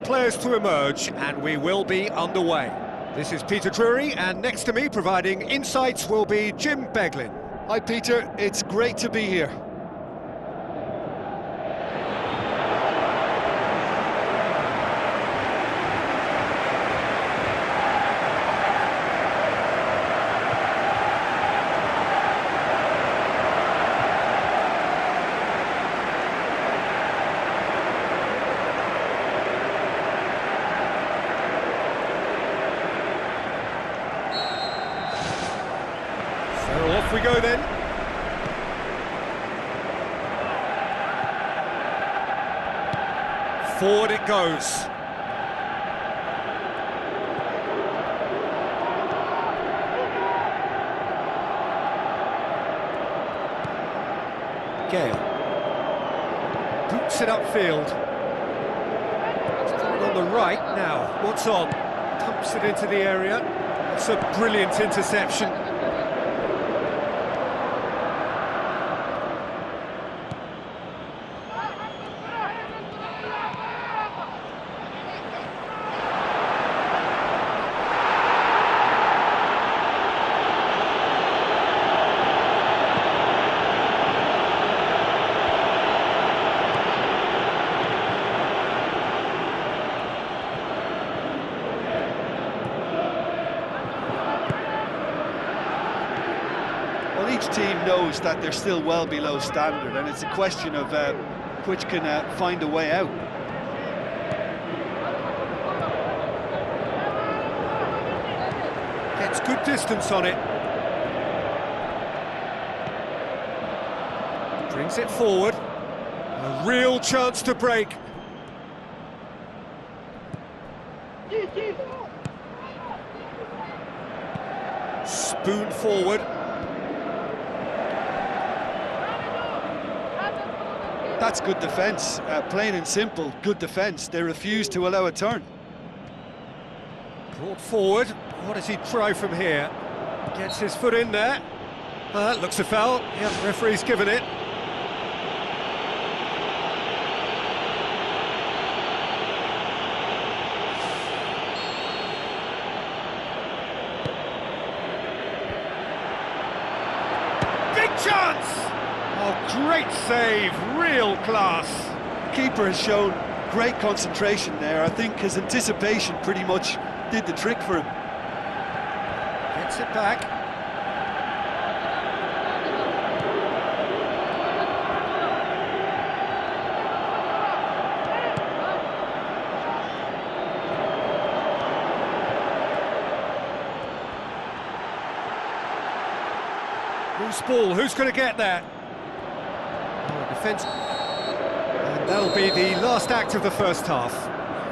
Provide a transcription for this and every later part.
players to emerge, and we will be underway. This is Peter Drury, and next to me, providing insights, will be Jim Beglin. Hi Peter, it's great to be here. So off we go then. Forward it goes. Gale. Boots it upfield. On the right now. What's on? Pumps it into the area. It's a brilliant interception. Well, each team knows that they're still well below standard, and it's a question of which can find a way out. Gets good distance on it. Brings it forward. A real chance to break. Spoon forward. That's good defence, plain and simple, good defence. They refuse to allow a turn. Brought forward. What does he try from here? Gets his foot in there. That looks a foul. Yeah, referee's given it. Big chance! Oh, great save, real class. Keeper has shown great concentration there. I think his anticipation pretty much did the trick for him. Gets it back. Loose ball, who's going to get that? Oh, defence. And that'll be the last act of the first half.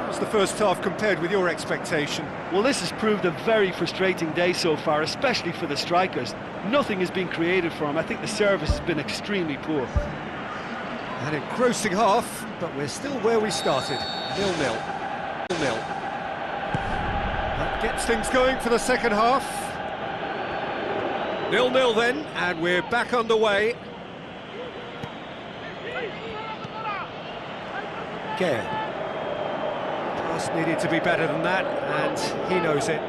How's the first half compared with your expectation? Well, this has proved a very frustrating day so far, especially for the strikers. Nothing has been created for them. I think the service has been extremely poor. An engrossing half, but we're still where we started. 0-0. 0-0. That gets things going for the second half. 0-0 then, and we're back underway. Gale. Pass needed to be better than that, and he knows it.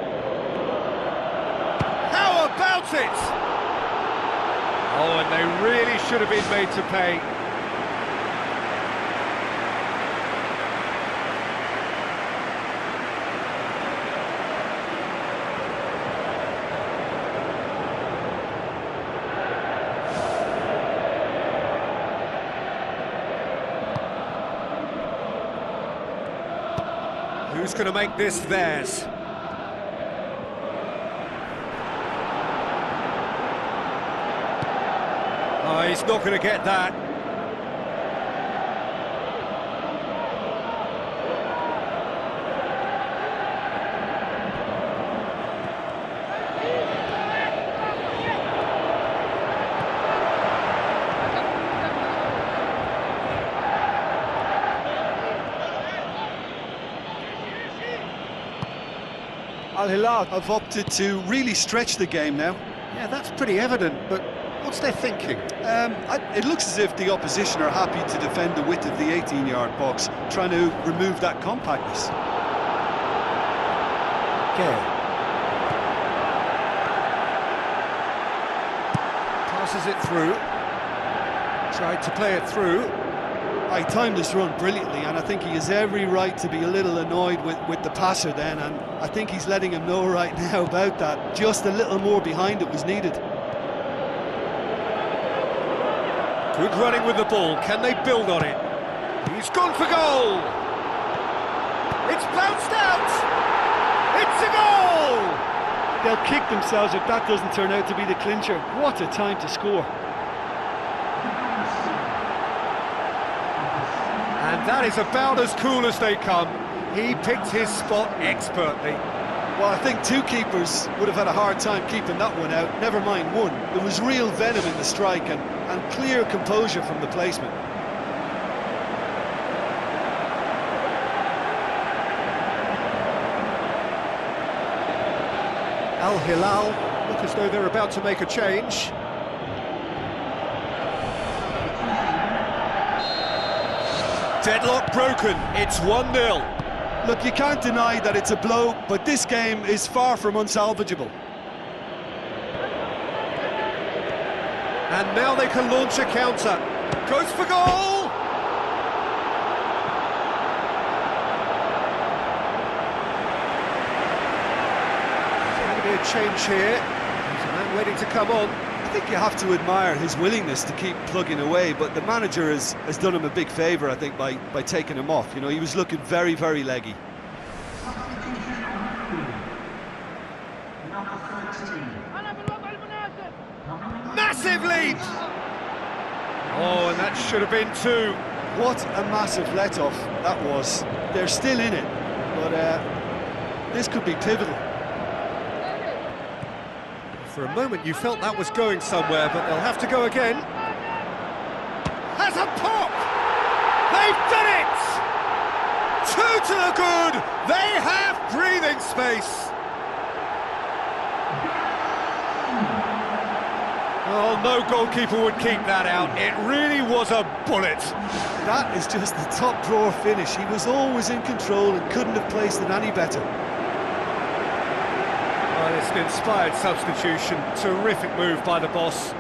How about it? Oh, and they really should have been made to pay. Who's going to make this theirs? Oh, he's not going to get that. Al Hilal have opted to really stretch the game now. Yeah, that's pretty evident, but What's their thinking? It looks as if the opposition are happy to defend the width of the 18-yard box, trying to remove that compactness. Okay. Passes it through. Tried to play it through. I timed this run brilliantly, and I think he has every right to be a little annoyed with the passer then, and I think he's letting him know right now about that. Just a little more behind it was needed. Good running with the ball. Can they build on it? He's gone for goal! It's bounced out! It's a goal! They'll kick themselves if that doesn't turn out to be the clincher. What a time to score. And that is about as cool as they come. He picked his spot expertly. Well, I think two keepers would have had a hard time keeping that one out, never mind one. There was real venom in the strike and clear composure from the placement. Al Hilal look as though they're about to make a change. Deadlock broken, it's 1-0. Look, you can't deny that it's a blow, but this game is far from unsalvageable. And now they can launch a counter. Goes for goal! There's going to be a change here. There's a man waiting to come on. I think you have to admire his willingness to keep plugging away, but the manager has done him a big favour, I think, by taking him off. You know, he was looking very, very leggy. Massive lead! Oh, and that should have been two. What a massive let-off that was. They're still in it, but this could be pivotal. For a moment you felt that was going somewhere, but they'll have to go again. Has a pop! They've done it! Two to the good! They have breathing space! Oh, no goalkeeper would keep that out. It really was a bullet. That is just the top drawer finish. He was always in control and couldn't have placed it any better. Well, it's an inspired substitution. Terrific move by the boss.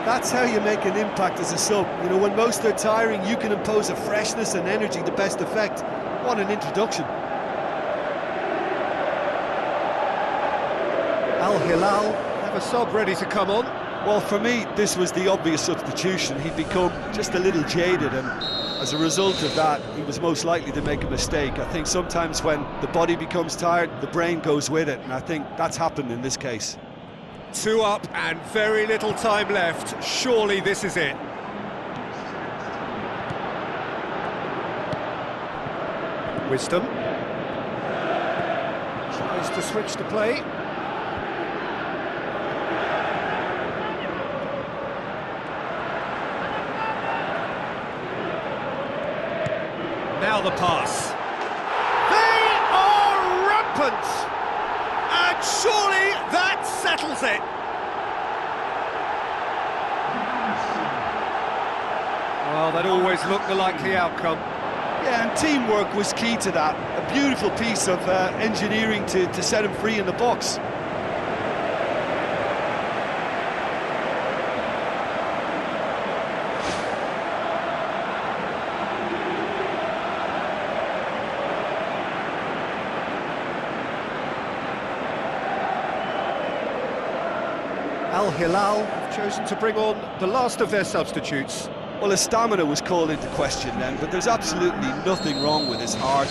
That's how you make an impact as a sub. You know, when most are tiring, you can impose a freshness and energy to best effect. What an introduction. Al Hilal have a sub ready to come on. Well, for me, this was the obvious substitution. He'd become just a little jaded, and as a result of that, he was most likely to make a mistake. I think sometimes when the body becomes tired, the brain goes with it, and I think that's happened in this case. 2 up and very little time left. Surely this is it. Wisdom. Tries to switch the play. Now the pass. They are rampant! And surely that settles it! Well, that always looked the likely outcome. Yeah, and teamwork was key to that. A beautiful piece of engineering to set him free in the box. Al Hilal have chosen to bring on the last of their substitutes. Well, his stamina was called into question then, but there's absolutely nothing wrong with his heart.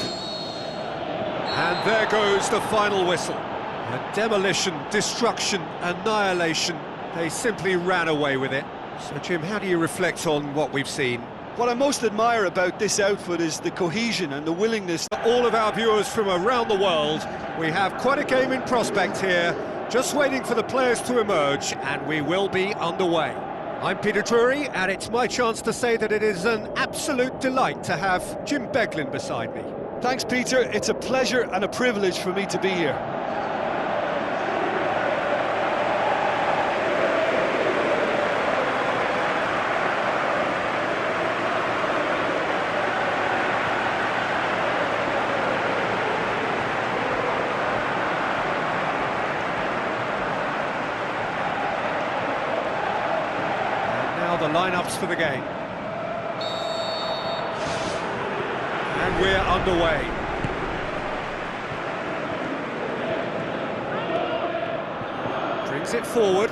And there goes the final whistle. A demolition, destruction, annihilation. They simply ran away with it. So, Jim, how do you reflect on what we've seen? What I most admire about this outfit is the cohesion and the willingness. All of our viewers from around the world, we have quite a game in prospect here. Just waiting for the players to emerge, and we will be underway. I'm Peter Drury, and it's my chance to say that it is an absolute delight to have Jim Beglin beside me. Thanks, Peter. It's a pleasure and a privilege for me to be here. the lineups for the game. And we're underway. Brings it forward.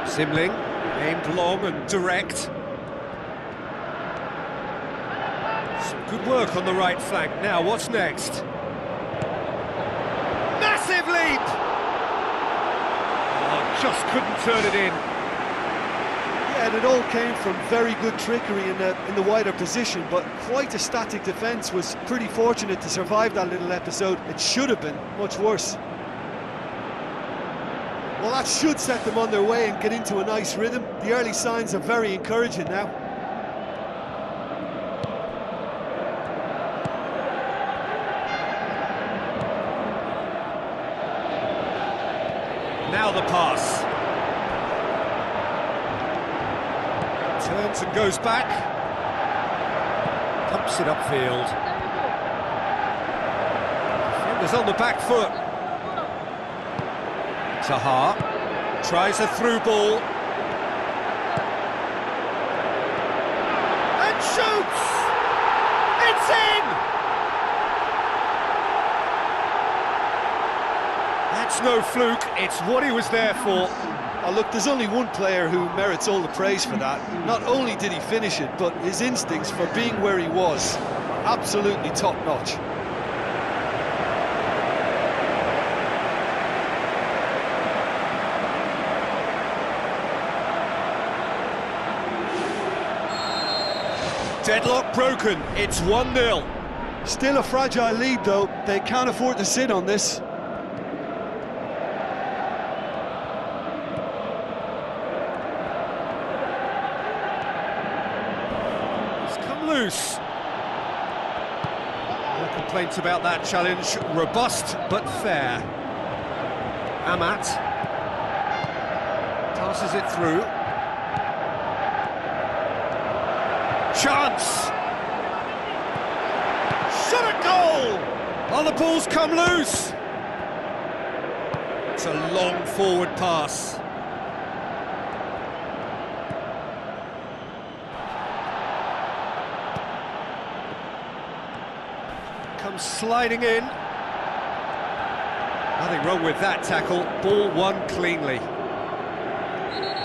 Simling, aimed long and direct. Some good work on the right flank. Now, what's next? Massive leap! Oh, just couldn't turn it in. Yeah, and it all came from very good trickery in the wider position, but quite a static defence. Was pretty fortunate to survive that little episode. It should have been much worse. Well, that should set them on their way and get into a nice rhythm. The early signs are very encouraging now. Now the pass. Turns and goes back. Pumps it upfield. Defenders on the back foot. Taha tries a through ball. And shoots! It's in! That's no fluke, it's what he was there for. Oh, look, there's only one player who merits all the praise for that. Not only did he finish it, but his instincts for being where he was, absolutely top-notch. Deadlock broken, it's 1-0. Still a fragile lead though, they can't afford to sit on this. It's come loose. No complaints about that challenge, robust but fair. Amat passes it through. Chance! Shot a goal! Oh, the ball's come loose! It's a long forward pass. Comes sliding in. Nothing wrong with that tackle. Ball won cleanly.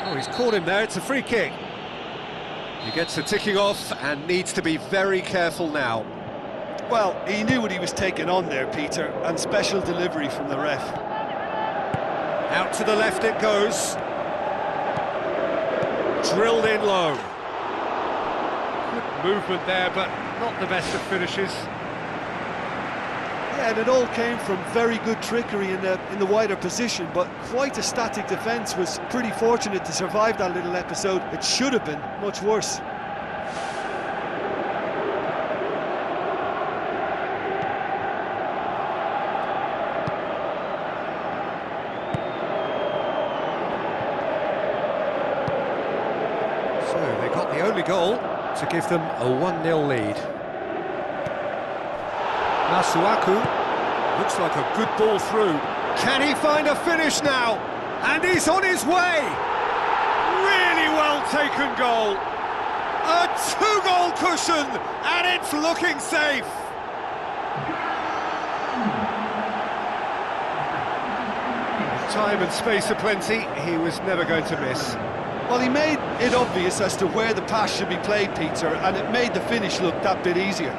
Oh, he's caught him there. It's a free kick. He gets the ticking off and needs to be very careful now. Well, he knew what he was taking on there, Peter, and special delivery from the ref. Out to the left it goes. Drilled in low. Good movement there, but not the best of finishes. Yeah, and it all came from very good trickery in the wider position, but quite a static defence. Was pretty fortunate to survive that little episode. It should have been much worse. So they got the only goal to give them a 1-0 lead. Masuaku looks like a good ball through. Can he find a finish now? And he's on his way! Really well taken goal. A 2-goal cushion, and it's looking safe. Time and space aplenty, he was never going to miss. Well, he made it obvious as to where the pass should be played, Peter, and it made the finish look that bit easier.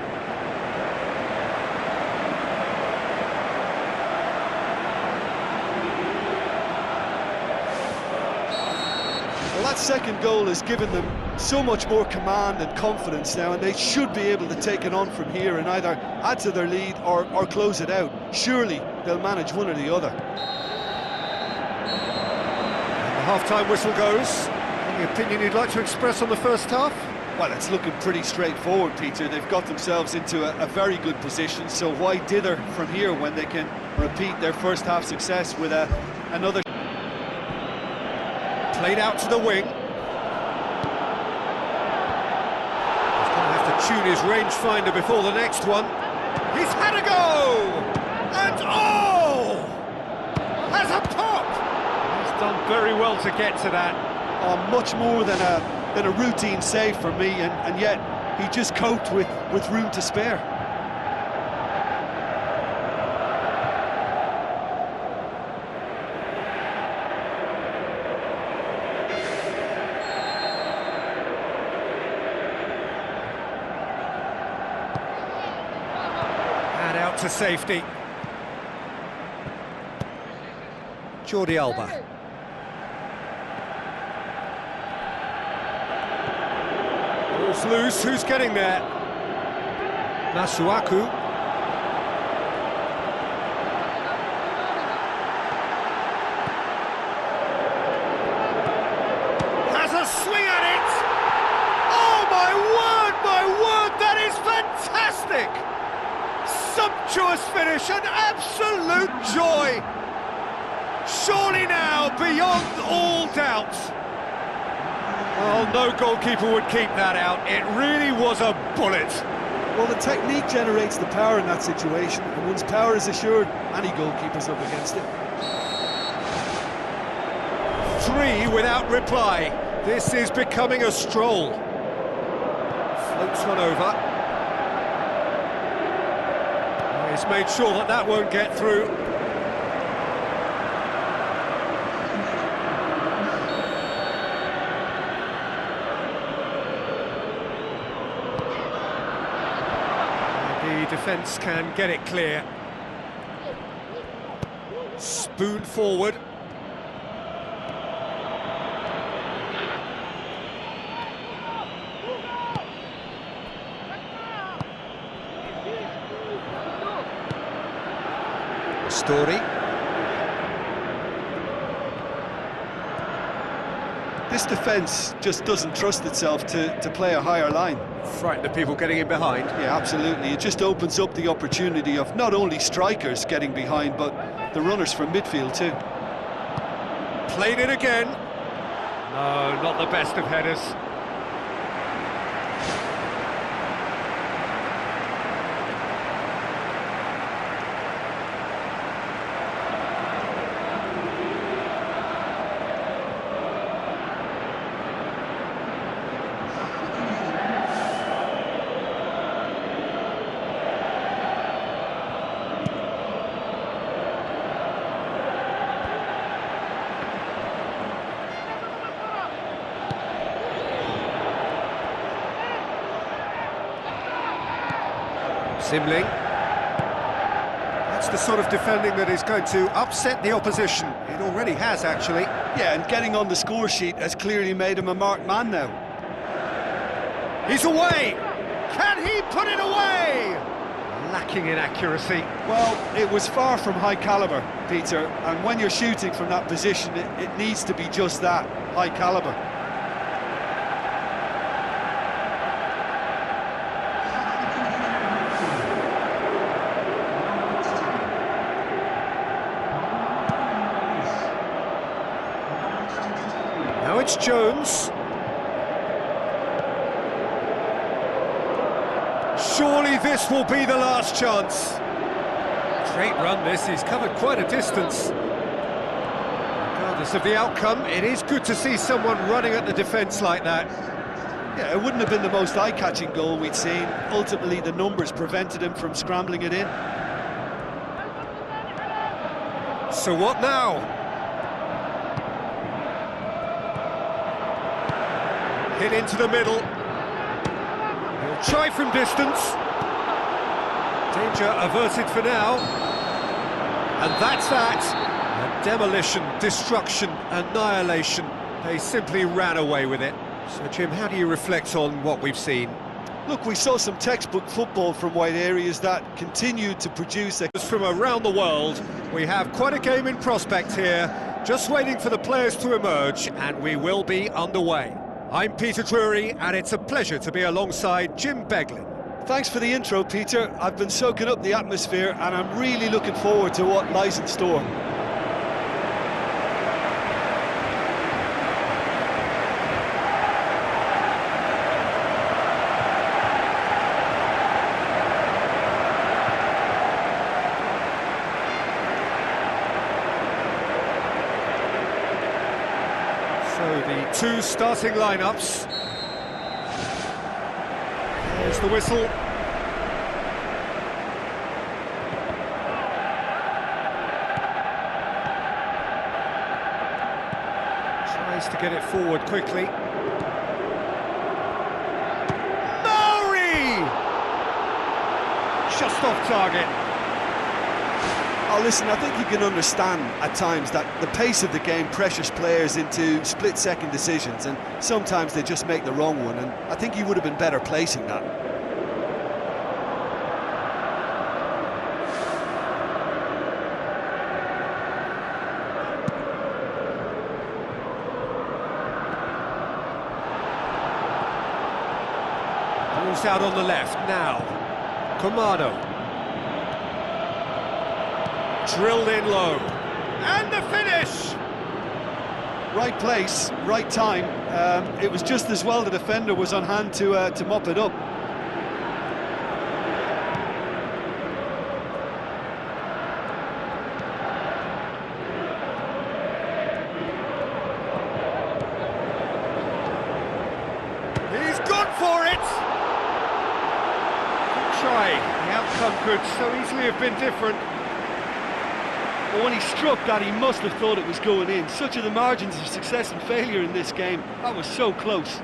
That second goal has given them so much more command and confidence now, and they should be able to take it on from here and either add to their lead or close it out. Surely they'll manage one or the other. And the half-time whistle goes. Any opinion you'd like to express on the first half? Well, it's looking pretty straightforward, Peter. They've got themselves into a very good position, so why dither from here when they can repeat their first half success with another... Played out to the wing. He's going to have to tune his rangefinder before the next one. He's had a go! And oh! Has a pop! He's done very well to get to that. are much more than a routine save for me, and yet he just coped with room to spare. And out to safety. Jordi Alba. Ball's loose, who's getting there? Masuaku. Has a swing at it! Oh my word, that is fantastic! Sumptuous finish, an absolute joy! Surely now, beyond all doubt. Well, no goalkeeper would keep that out. It really was a bullet. Well, the technique generates the power in that situation, and once power is assured, any goalkeeper's up against it. 3 without reply. This is becoming a stroll. Floats one over. He's made sure that that won't get through. The defence can get it clear. Spoon forward. Story. This defence just doesn't trust itself to play a higher line. Frighten the people getting in behind. Yeah, absolutely. It just opens up the opportunity of not only strikers getting behind, but the runners from midfield too. Played it again. No, not the best of headers. Simling. That's the sort of defending that is going to upset the opposition. It already has, actually. Yeah, and getting on the score sheet has clearly made him a marked man now. He's away! Can he put it away? Lacking in accuracy. Well, it was far from high calibre, Peter, and when you're shooting from that position, it needs to be just that, high calibre. Now it's Jones. Surely this will be the last chance. Great run this, he's covered quite a distance. Regardless of the outcome, it is good to see someone running at the defence like that. Yeah, it wouldn't have been the most eye-catching goal we'd seen. Ultimately, the numbers prevented him from scrambling it in. So what now? Hit into the middle. He'll try from distance. Danger averted for now. And that's that. A demolition, destruction, annihilation. They simply ran away with it. So, Jim, how do you reflect on what we've seen? Look, we saw some textbook football from wide areas that continued to produce... From around the world, we have quite a game in prospect here. Just waiting for the players to emerge, and we will be underway. I'm Peter Drury, and it's a pleasure to be alongside Jim Beglin. Thanks for the intro, Peter. I've been soaking up the atmosphere, and I'm really looking forward to what lies in store. So the two starting lineups. There's the whistle. Tries to get it forward quickly. Just off target. Oh, listen, I think you can understand at times that the pace of the game pressures players into split-second decisions, and sometimes they just make the wrong one, and I think he would have been better placing that. Ball's out on the left now. Comado. Drilled in low. And the finish! Right place, right time. It was just as well the defender was on hand to mop it up. He's gone for it! Try. The outcome could so easily have been different. But when he struck that, he must have thought it was going in. Such are the margins of success and failure in this game. That was so close.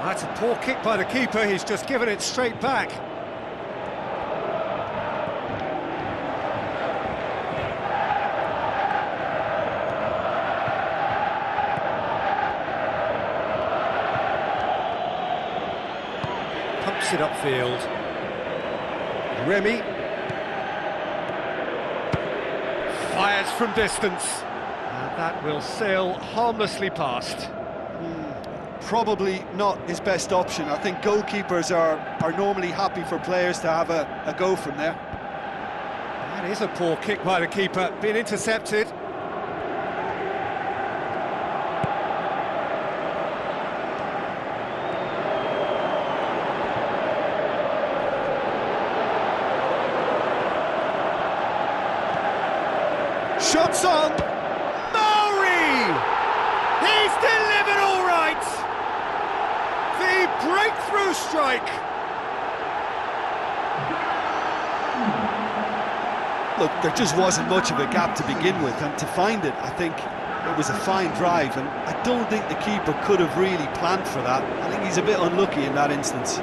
That's a poor kick by the keeper. He's just given it straight back. Pumps it upfield. Remy fires from distance, and that will sail harmlessly past. Probably not his best option. I think goalkeepers are normally happy for players to have a go from there. That is a poor kick by the keeper, being intercepted. Shots on! Mauri! He's delivered all right! The breakthrough strike! Look, there just wasn't much of a gap to begin with, and to find it, I think it was a fine drive, and I don't think the keeper could have really planned for that. I think he's a bit unlucky in that instance.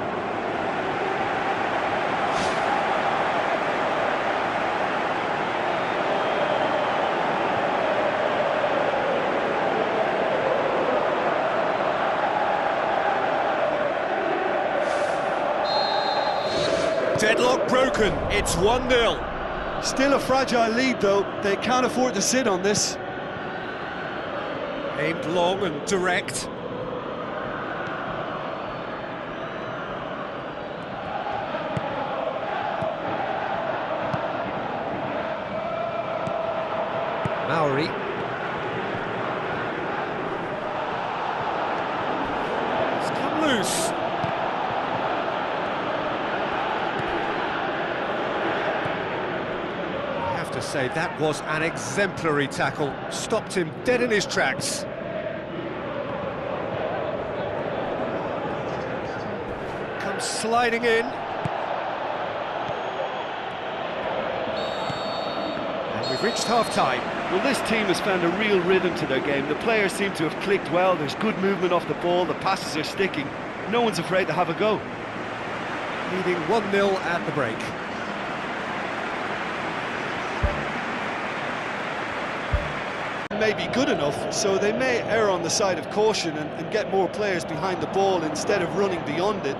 Deadlock broken, it's 1-0. Still a fragile lead though, they can't afford to sit on this. Aimed long and direct. Mauri. It's come loose. Say that was an exemplary tackle, stopped him dead in his tracks. Comes sliding in. And we've reached half-time. Well, this team has found a real rhythm to their game. The players seem to have clicked well, there's good movement off the ball, the passes are sticking. No one's afraid to have a go. Leading 1-0 at the break. May be good enough, so they may err on the side of caution and get more players behind the ball instead of running beyond it.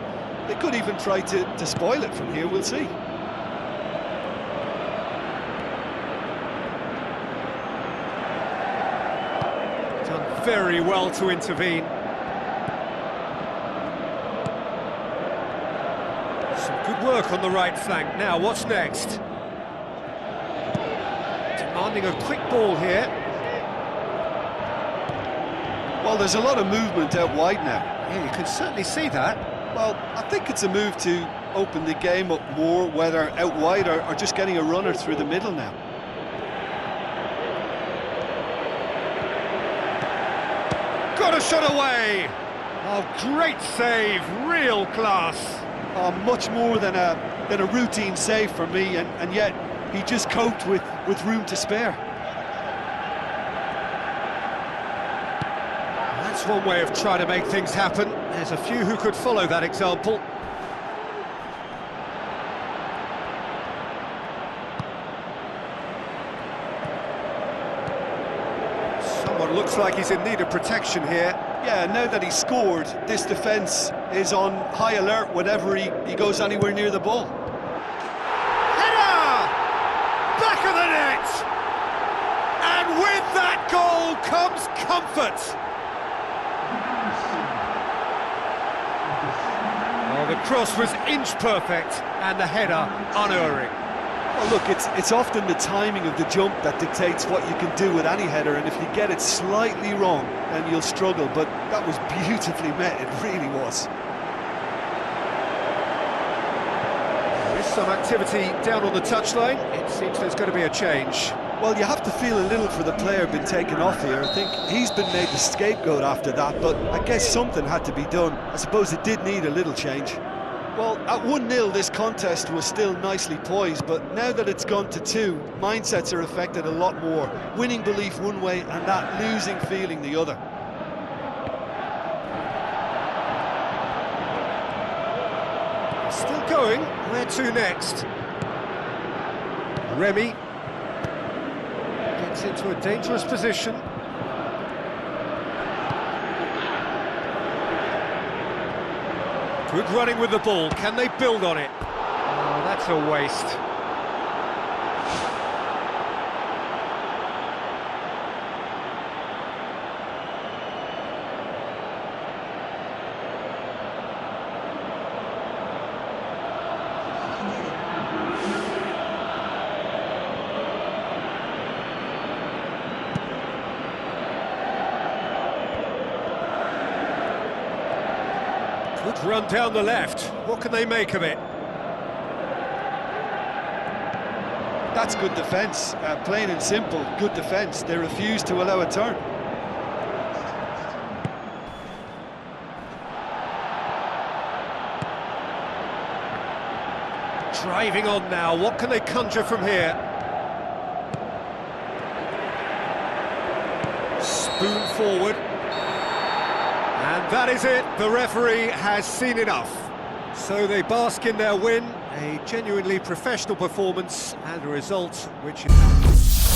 They could even try to spoil it from here, we'll see. Done very well to intervene. Some good work on the right flank. Now, what's next? Demanding a quick ball here. Well, there's a lot of movement out wide now. Yeah, you can certainly see that. Well, I think it's a move to open the game up more, whether out wide or just getting a runner through the middle now. Got a shot away! Oh, great save, real class. Much more than a routine save for me, and yet he just coped with room to spare. That's one way of trying to make things happen. There's a few who could follow that example. Someone looks like he's in need of protection here. Yeah, now that he's scored, this defence is on high alert whenever he goes anywhere near the ball. Header! Back of the net! And with that goal comes comfort. Oh, the cross was inch perfect and the header unerring. Well, look, it's often the timing of the jump that dictates what you can do with any header, and if you get it slightly wrong, then you'll struggle, but that was beautifully met, it really was. There is some activity down on the touchline. It seems there's going to be a change. Well, you have to feel a little for the player being taken off here. I think he's been made the scapegoat after that, but I guess something had to be done. I suppose it did need a little change. Well, at 1-0 this contest was still nicely poised, but now that it's gone to 2, mindsets are affected a lot more. Winning belief one way and that losing feeling the other. Still going, where to next? Remy gets into a dangerous position. Good running with the ball, can they build on it? Oh, that's a waste. Good run down the left. What can they make of it? That's good defence, plain and simple, good defence. They refuse to allow a turn. Driving on now, what can they conjure from here? Spoon forward. And that is it, the referee has seen enough. So they bask in their win, a genuinely professional performance and a result which is...